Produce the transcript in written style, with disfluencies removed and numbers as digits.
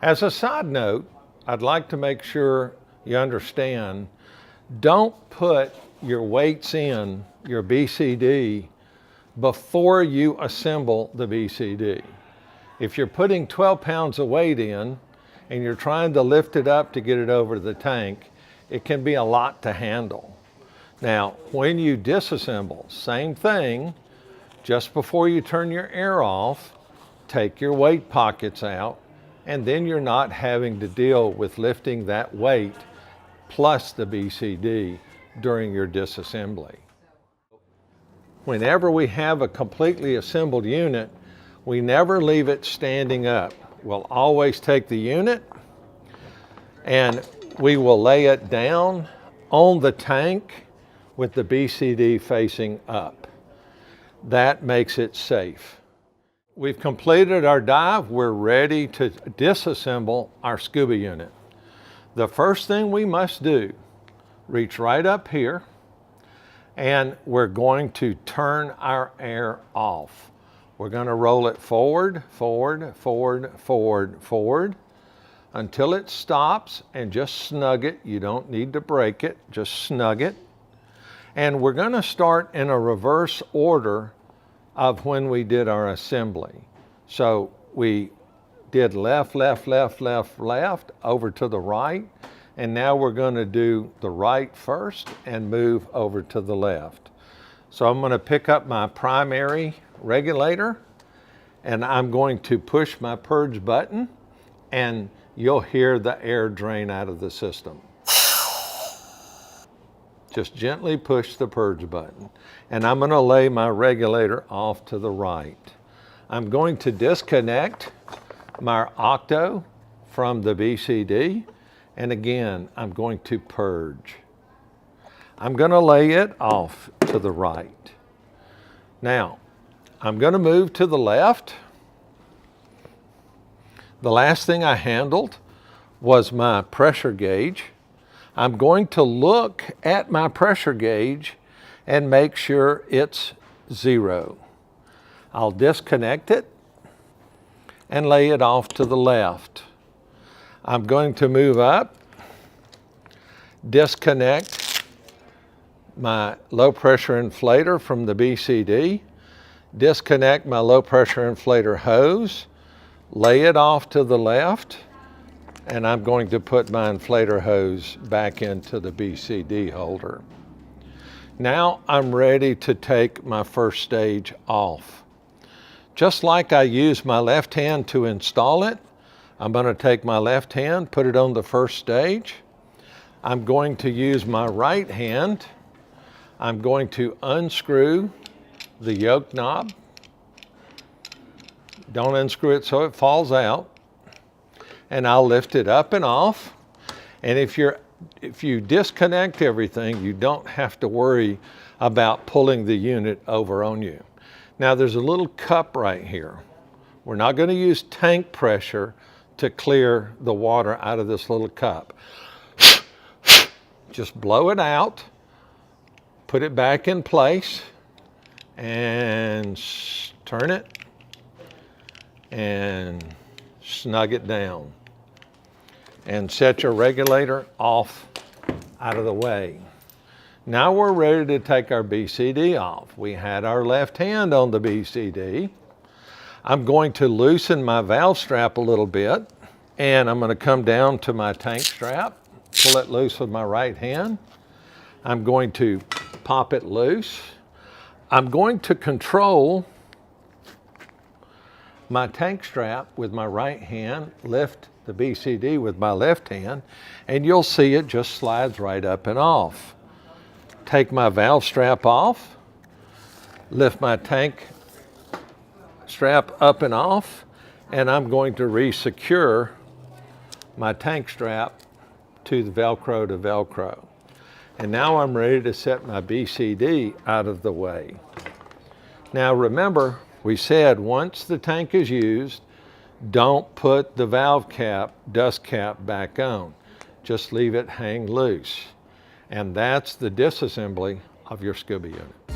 As a side note, I'd like to make sure you understand, don't put your weights in your BCD before you assemble the BCD. If you're putting 12 pounds of weight in and you're trying to lift it up to get it over the tank, it can be a lot to handle. Now, when you disassemble, same thing, just before you turn your air off, take your weight pockets out, and then you're not having to deal with lifting that weight plus the BCD during your disassembly. Whenever we have a completely assembled unit, we never leave it standing up. We'll always take the unit and we will lay it down on the tank with the BCD facing up. That makes it safe. We've completed our dive. We're ready to disassemble our scuba unit. The first thing we must do, reach right up here, and we're going to turn our air off. We're going to roll it forward, forward, forward, forward, forward, until it stops, and just snug it. You don't need to break it, just snug it. And we're going to start in a reverse order of when we did our assembly. So we did left, left, left, left, left, over to the right, and now we're going to do the right first and move over to the left. So I'm going to pick up my primary regulator, and I'm going to push my purge button, and you'll hear the air drain out of the system. Just gently push the purge button. And I'm going to lay my regulator off to the right. I'm going to disconnect my octo from the BCD. And again, I'm going to purge. I'm going to lay it off to the right. Now, I'm going to move to the left. The last thing I handled was my pressure gauge. I'm going to look at my pressure gauge and make sure it's 0. I'll disconnect it and lay it off to the left. I'm going to move up, disconnect my low pressure inflator from the BCD, disconnect my low pressure inflator hose, lay it off to the left, and I'm going to put my inflator hose back into the BCD holder. Now I'm ready to take my first stage off. Just like I used my left hand to install it, I'm going to take my left hand, put it on the first stage. I'm going to use my right hand. I'm going to unscrew the yoke knob. Don't unscrew it so it falls out. And I'll lift it up and off. And if you disconnect everything, you don't have to worry about pulling the unit over on you. Now there's a little cup right here. We're not going to use tank pressure to clear the water out of this little cup. Just blow it out, put it back in place, and turn it, and snug it down. And set your regulator off out of the way. Now we're ready to take our BCD off. We had our left hand on the BCD. I'm going to loosen my valve strap a little bit, and I'm going to come down to my tank strap, pull it loose with my right hand. I'm going to pop it loose. I'm going to control my tank strap with my right hand, lift the BCD with my left hand, and you'll see it just slides right up and off. Take my valve strap off, lift my tank strap up and off, and I'm going to re-secure my tank strap to the Velcro to Velcro. And now I'm ready to set my BCD out of the way. Now remember, we said once the tank is used, don't put the valve cap, dust cap back on. Just leave it hang loose. And that's the disassembly of your scuba unit.